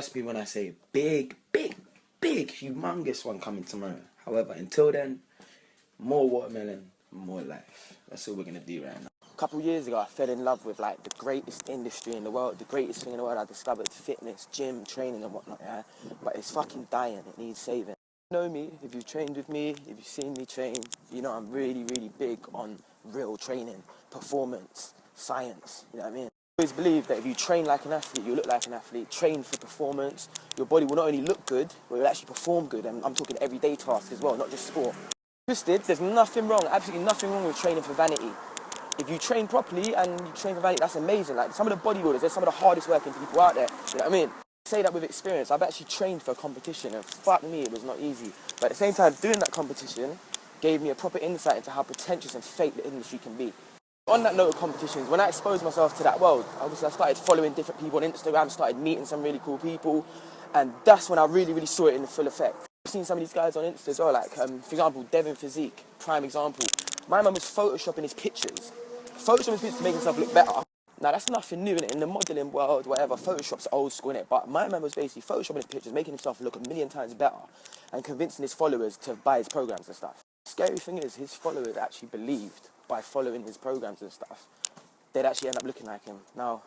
Trust me when I say big, humongous one coming tomorrow. However, until then, more watermelon, more life. That's all we're going to do right now. A couple years ago, I fell in love with like the greatest industry in the world, the greatest thing in the world. I discovered fitness, gym, training and whatnot, yeah? But it's fucking dying, it needs saving. You know me, if you've trained with me, if you've seen me train, you know I'm really, really big on real training, performance, science, you know what I mean? I always believe that if you train like an athlete, you look like an athlete. Train for performance, your body will not only look good, but it will actually perform good. And I'm talking everyday tasks as well, not just sport. Twisted, there's nothing wrong, absolutely nothing wrong with training for vanity. If you train properly and you train for vanity, that's amazing. Like some of the bodybuilders, they're some of the hardest working people out there. You know what I mean? I say that with experience. I've actually trained for a competition and fuck me, it was not easy. But at the same time, doing that competition gave me a proper insight into how pretentious and fake the industry can be. On that note of competitions, when I exposed myself to that world, obviously I started following different people on Instagram, started meeting some really cool people, and that's when I really saw it in the full effect. I've seen some of these guys on Insta as well, like, for example, Devin Physique, prime example. My man was photoshopping his pictures. Photoshopping his pictures to make himself look better. Now, that's nothing new, innit? In the modelling world, whatever, Photoshop's old school, innit? But my man was basically photoshopping his pictures, making himself look 1,000,000 times better, and convincing his followers to buy his programs and stuff. The scary thing is, his followers actually believed, by following his programs and stuff, they'd actually end up looking like him. Now,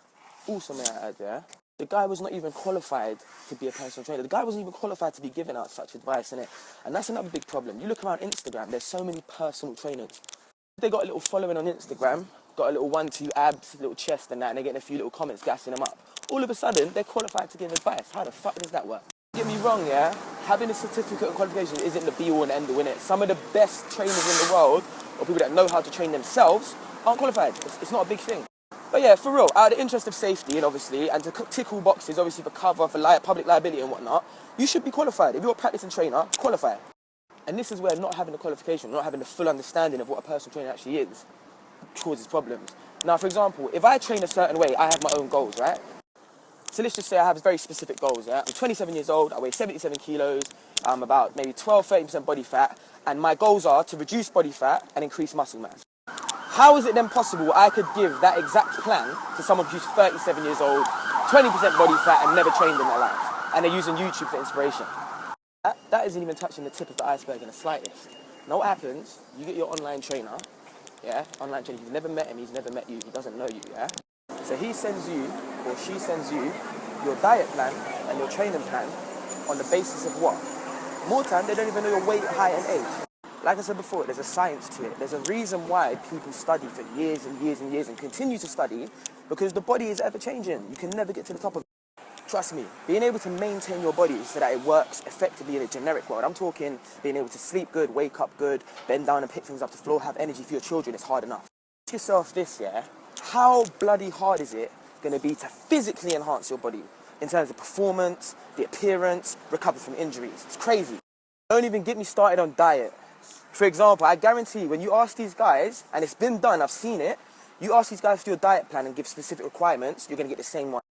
also may I add there, the guy was not even qualified to be a personal trainer. The guy wasn't even qualified to be giving out such advice, innit? And that's another big problem. You look around Instagram, there's so many personal trainers. They got a little following on Instagram, got a little 1-2 abs, little chest and that, and they're getting a few little comments gassing them up. All of a sudden, they're qualified to give advice. How the fuck does that work? Don't get me wrong, yeah? Having a certificate of qualification isn't the be-all and end-all, innit? Some of the best trainers in the world, or people that know how to train themselves, aren't qualified. It's not a big thing. But yeah, for real, out of the interest of safety, and obviously, and to tick all boxes, obviously for cover, for public liability and whatnot, you should be qualified. If you're a practicing trainer, qualify. And this is where not having the qualification, not having the full understanding of what a personal trainer actually is, causes problems. Now, for example, if I train a certain way, I have my own goals, right? So let's just say I have very specific goals, yeah? I'm 27 years old, I weigh 77 kilos, I'm about maybe 12-13% body fat, and my goals are to reduce body fat and increase muscle mass. How is it then possible I could give that exact plan to someone who's 37 years old, 20% body fat and never trained in their life, and they're using YouTube for inspiration? That isn't even touching the tip of the iceberg in the slightest. Now what happens, you get your online trainer, yeah? Online trainer, you've never met him, he's never met you, he doesn't know you, yeah? So he sends you, or she sends you, your diet plan and your training plan on the basis of what? More time, they don't even know your weight, height and age. Like I said before, there's a science to it. There's a reason why people study for years and years and years and continue to study, because the body is ever changing. You can never get to the top of it. Trust me, being able to maintain your body so that it works effectively in a generic world. I'm talking being able to sleep good, wake up good, bend down and pick things up to the floor, have energy for your children, it's hard enough. Ask yourself this, yeah? How bloody hard is it going to be to physically enhance your body in terms of performance, the appearance, recover from injuries? It's crazy. Don't even get me started on diet. For example, I guarantee when you ask these guys, and it's been done, I've seen it, you ask these guys for your diet plan and give specific requirements, you're going to get the same one.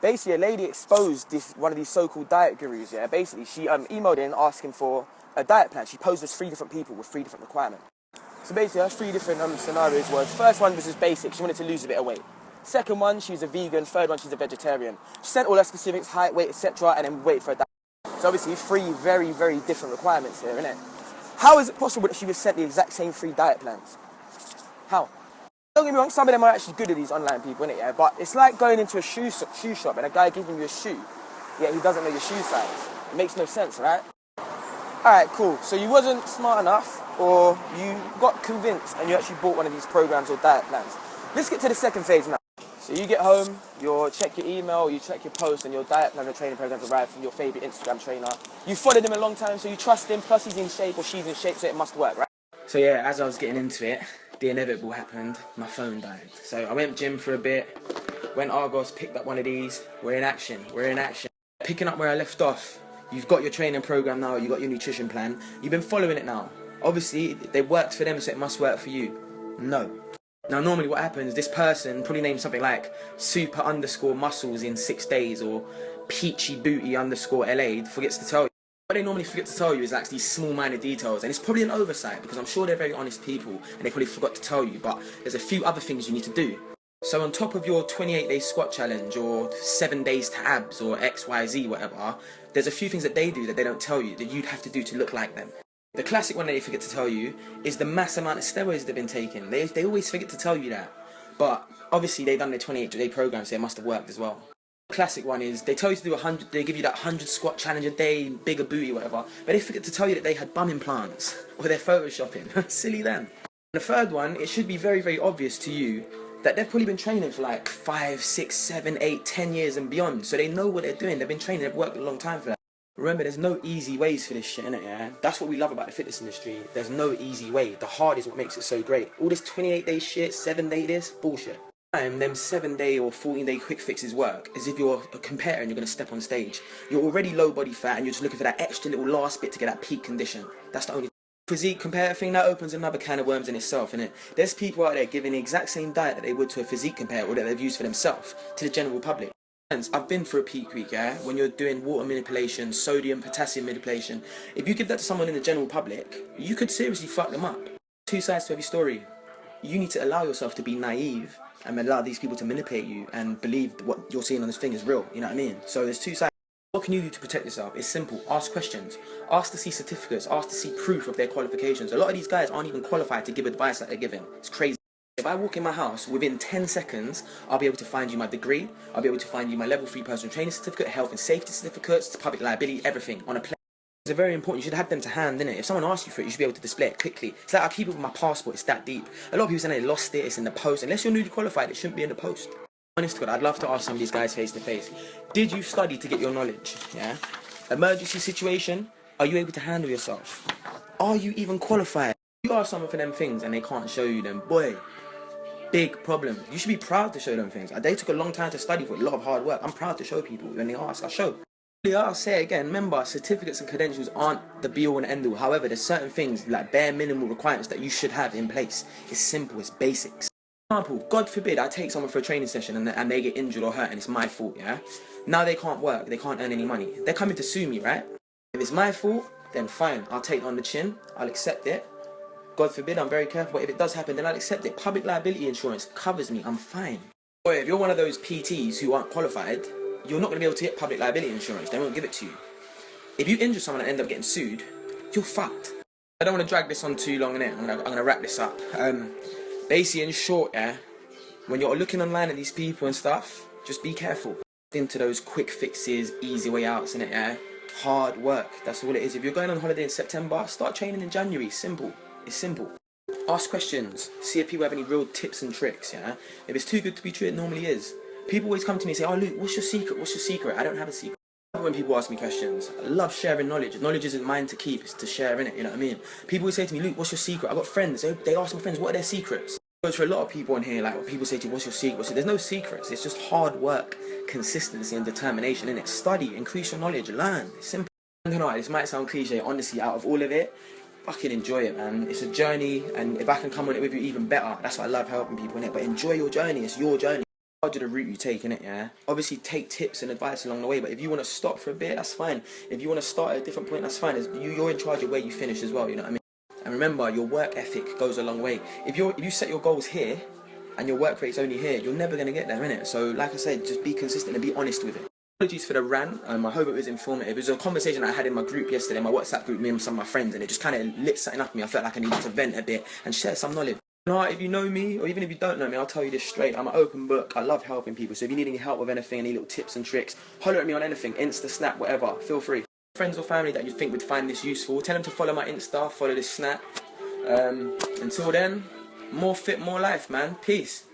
Basically, a lady exposed one of these so-called diet gurus, yeah? Basically, she emailed in asking for a diet plan. She posed as 3 different people with 3 different requirements. So basically, her 3 different scenarios was, first one was just basic, she wanted to lose a bit of weight. Second one, she was a vegan. Third one, she's a vegetarian. She sent all her specifics, height, weight, etc., and then wait for a diet. So obviously, 3 very, very different requirements here, innit? How is it possible that she was sent the exact same 3 diet plans? How? Don't get me wrong, some of them are actually good at these online people, innit, yeah? But it's like going into a shoe shop and a guy giving you a shoe, yet he doesn't know your shoe size. It makes no sense, right? Alright, cool. So you wasn't smart enough, or you got convinced and you actually bought one of these programs or diet plans. Let's get to the second phase now. So you get home, you check your email, you check your post, and your diet plan or training programs arrive from your favourite Instagram trainer. You followed him a long time, so you trust him, plus he's in shape or she's in shape, so it must work, right? So yeah, as I was getting into it, the inevitable happened. My phone died. So I went gym for a bit, went Argos, picked up one of these. We're in action. Picking up where I left off. You've got your training program now, you've got your nutrition plan. You've been following it now. Obviously, they worked for them, so it must work for you. No. Now, normally what happens, this person probably named something like super_muscles in 6 days or peachy booty _LA, forgets to tell you. What they normally forget to tell you is like these small-minded details, and it's probably an oversight because I'm sure they're very honest people and they probably forgot to tell you, but there's a few other things you need to do. So on top of your 28-day squat challenge or 7 days to abs or XYZ, whatever, there's a few things that they do that they don't tell you that you'd have to do to look like them. The classic one that they forget to tell you is the mass amount of steroids they've been taking. They always forget to tell you that. But obviously they've done their 28-day program, so it must have worked as well. The classic one is they tell you to do 100, they give you that 100 squat challenge a day, bigger booty, whatever, but they forget to tell you that they had bum implants or they're photoshopping. Silly them. The third one, it should be very, very obvious to you that they've probably been training for like 5, 6, 7, 8, 10 years and beyond. So they know what they're doing. They've been training, they've worked a long time for that. Remember, there's no easy ways for this shit, innit, yeah? That's what we love about the fitness industry. There's no easy way. The hard is what makes it so great. All this 28-day shit, 7-day this, bullshit. Them 7-day or 14-day quick fixes work as if you're a competitor and you're going to step on stage. You're already low body fat and you're just looking for that extra little last bit to get that peak condition. That's the only physique competitor thing. That opens another can of worms in itself, innit? There's people out there giving the exact same diet that they would to a physique competitor or that they've used for themselves to the general public. I've been through a peak week, yeah? When you're doing water manipulation, sodium, potassium manipulation, if you give that to someone in the general public, you could seriously fuck them up. Two sides to every story. You need to allow yourself to be naive and allow these people to manipulate you and believe what you're seeing on this thing is real, you know what I mean? So there's two sides. What can you do to protect yourself? It's simple. Ask questions. Ask to see certificates. Ask to see proof of their qualifications. A lot of these guys aren't even qualified to give advice that they're giving. It's crazy. If I walk in my house, within 10 seconds, I'll be able to find you my degree. I'll be able to find you my level 3 personal training certificate, health and safety certificates, public liability, everything on a plate. It's very important. You should have them to hand, innit? If someone asks you for it, you should be able to display it quickly. It's like I keep it with my passport. It's that deep. A lot of people say they lost it. It's in the post. Unless you're newly qualified, it shouldn't be in the post. Honest to God, I'd love to ask some of these guys face to face. Did you study to get your knowledge? Yeah. Emergency situation. Are you able to handle yourself? Are you even qualified? You ask someone for them things and they can't show you them. Boy, big problem. You should be proud to show them things. They took a long time to study for a lot of hard work. I'm proud to show people when they ask. I show. I'll say it again, remember, certificates and credentials aren't the be-all and end-all. However, there's certain things, like bare minimal requirements that you should have in place. It's simple, it's basics. For example, God forbid I take someone for a training session and they get injured or hurt and it's my fault, yeah? Now they can't work, they can't earn any money. They're coming to sue me, right? If it's my fault, then fine, I'll take it on the chin, I'll accept it. God forbid, I'm very careful, but if it does happen, then I'll accept it. Public liability insurance covers me, I'm fine. Or if you're one of those PTs who aren't qualified, you're not going to be able to get public liability insurance. They won't give it to you. If you injure someone and end up getting sued, you're fucked. I don't want to drag this on too long, innit? I'm gonna wrap this up. Basically, in short, yeah, when you're looking online at these people and stuff, just be careful. Into those quick fixes, easy way outs, innit, yeah? Hard work, that's all it is. If you're going on holiday in September, start training in January. Simple. It's simple. Ask questions. See if people have any real tips and tricks, yeah? If it's too good to be true, it normally is. People always come to me and say, oh Luke, what's your secret? What's your secret? I don't have a secret. When people ask me questions, I love sharing knowledge. Knowledge isn't mine to keep, it's to share in it, you know what I mean? People always say to me, Luke, what's your secret? I've got friends, they ask my friends, what are their secrets? It goes for a lot of people in here, like people say to you, what's your secret? So there's no secrets, it's just hard work, consistency and determination in it. Study, increase your knowledge, learn, it's simple. I don't know, this might sound cliche, honestly, out of all of it, fucking enjoy it, man. It's a journey, and if I can come on it with you, even better. That's why I love helping people in it, but enjoy your journey, it's your journey. The route you take in it, yeah. Obviously, take tips and advice along the way. But if you want to stop for a bit, that's fine. If you want to start at a different point, that's fine. You're in charge of where you finish as well. You know what I mean? And remember, your work ethic goes a long way. If you set your goals here, and your work rate's only here, you're never gonna get there, innit? So, like I said, just be consistent and be honest with it. Apologies for the rant. I hope it was informative. It was a conversation I had in my group yesterday, my WhatsApp group, me and some of my friends, and it just kind of lit something up in me. I felt like I needed to vent a bit and share some knowledge. No, if you know me, or even if you don't know me, I'll tell you this straight. I'm an open book. I love helping people. So if you need any help with anything, any little tips and tricks, holler at me on anything, Insta, Snap, whatever. Feel free. Friends or family that you think would find this useful, tell them to follow my Insta, follow this Snap. Until then, more fit, more life, man. Peace.